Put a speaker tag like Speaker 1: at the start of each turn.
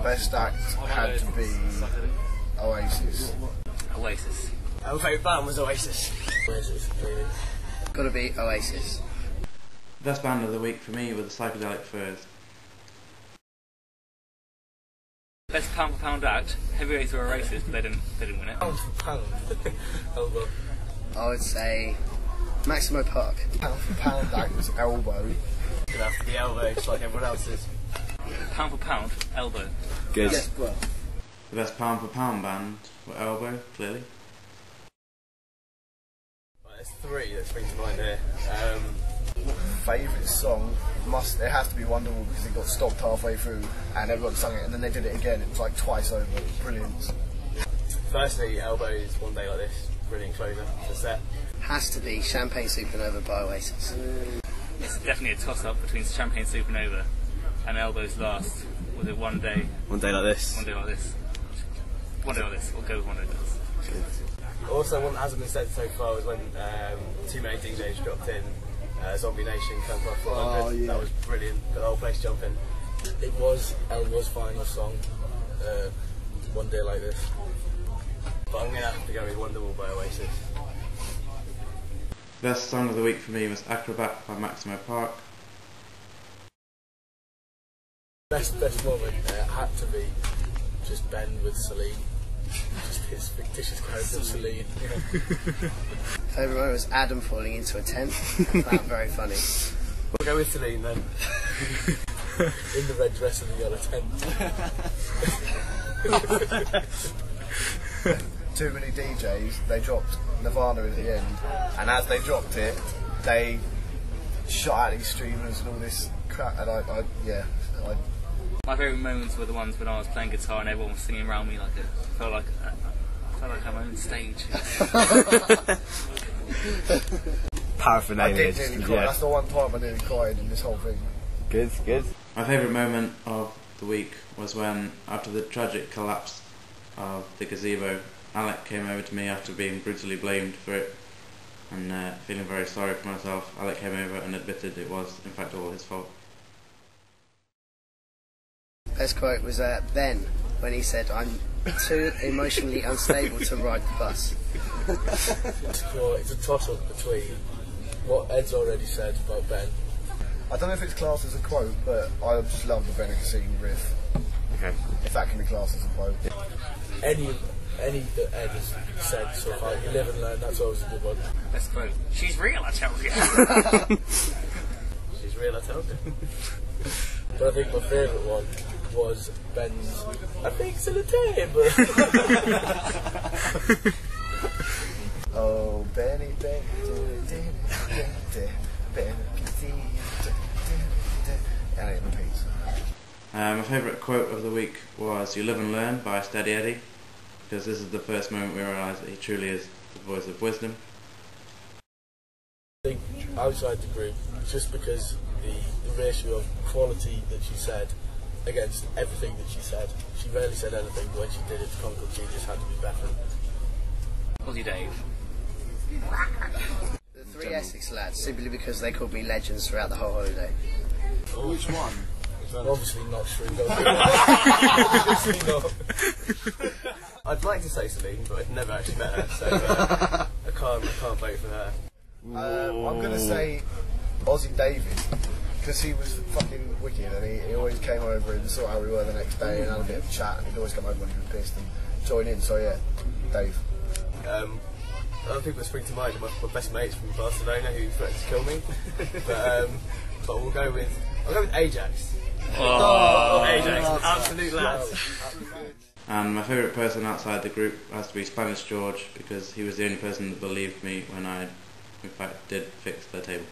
Speaker 1: Best act had to be Oasis.
Speaker 2: Oasis.
Speaker 3: Our favourite band was Oasis. Oasis, really.
Speaker 4: Gotta be Oasis.
Speaker 5: Best band of the week for me were the Psychedelic Furs.
Speaker 2: Best pound for pound act. Heavyweights were Oasis, but they didn't win it.
Speaker 3: Pound for pound. Elbow.
Speaker 4: I would say Maximo Park.
Speaker 1: Pound for pound act was Elbow.
Speaker 3: Gonna have to be Elbow, just like everyone else's.
Speaker 2: Pound for pound, Elbow.
Speaker 6: Good.
Speaker 4: Yes, well.
Speaker 5: The best pound for pound band were Elbow, clearly.
Speaker 3: Well, there's three that spring to mind here.
Speaker 1: Favourite song it has to be Wonderwall because it got stopped halfway through and everyone sung it and then they did it again. It was like twice over. Brilliant.
Speaker 3: Firstly, Elbow's One Day Like This. Brilliant closer to the set.
Speaker 4: Has to be Champagne Supernova by Oasis.
Speaker 2: It's definitely a toss-up between Champagne Supernova and Elbow's last. Was it One Day?
Speaker 6: One Day Like This.
Speaker 2: One Day Like This. One Day Like This. We'll go with One Day Like This.
Speaker 3: Also, one that hasn't been said so far was when too many DJs dropped in. Zombie Nation, Camp Rock 400.
Speaker 1: Oh, yeah.
Speaker 3: That was brilliant. Got the whole place jumping. It was Elbo's final song. One Day Like This. But I'm gonna have to go with Wonderwall by Oasis.
Speaker 5: Best song of the week for me was Acrobat by Maximo Park.
Speaker 3: Best moment had to be just Ben with Celine. Just his fictitious character of Celine.
Speaker 4: Favourite moment was Adam falling into a tent. That very funny.
Speaker 3: We'll go with Celine then. In the red dress and the yellow tent.
Speaker 1: Too many DJs, they dropped Nirvana at the end, and as they dropped it, they shot out these streamers and all this crap, and
Speaker 2: My favourite moments were the ones when I was playing guitar and everyone was singing around me. I felt like I'm on stage.
Speaker 6: Paraphernalia.
Speaker 1: I did nearly cry. That's the one time I nearly cried in this whole thing.
Speaker 6: Good, good.
Speaker 5: My favourite moment of the week was when, after the tragic collapse of the gazebo, Alec came over to me after being brutally blamed for it and feeling very sorry for myself. Alec came over and admitted it was in fact all his fault.
Speaker 4: Best quote was Ben when he said, "I'm too emotionally unstable to ride the bus."
Speaker 3: It's a toss-up between what Ed's already said about Ben.
Speaker 1: I don't know if it's classed as a quote, but I just love the Benicassim riff.
Speaker 6: Okay.
Speaker 1: If that can be classed as a quote.
Speaker 3: Any that Ed has said so far, you live and learn, that's always a good one.
Speaker 2: Best quote. She's real, I tell you.
Speaker 3: She's real, I tell you. But I think my favourite one was Ben's I think it's in the table.
Speaker 1: Oh, Benny, and it repeats.
Speaker 5: My favourite quote of the week was "You live and learn" by Steady Eddie, because this is the first moment we realise that he truly is the voice of wisdom.
Speaker 3: I think outside the group, just because the ratio of quality that she said against everything that she said, she rarely said anything, but when she did it, the comical genius had to be better.
Speaker 2: Aussie Dave.
Speaker 4: The three Essex lads, simply because they called me legends throughout the whole holiday.
Speaker 1: Oh, which one?
Speaker 3: Obviously not Shringo. Obviously not. I'd like to say Celine, but I've never actually met her, so I can't vote for her.
Speaker 1: I'm going to say Aussie David, because he was fucking wicked and he always came over and saw how we were the next day and had a bit of chat, and he'd always come over when he was pissed and join in, so yeah, Dave.
Speaker 3: Other people that spring to mind are my best mates from Barcelona who threatened to kill me, but I'll go with Ajax. Oh, Ajax, absolute lads.
Speaker 5: And my favourite person outside the group has to be Spanish George, because he was the only person that believed me when I in fact did fix the table.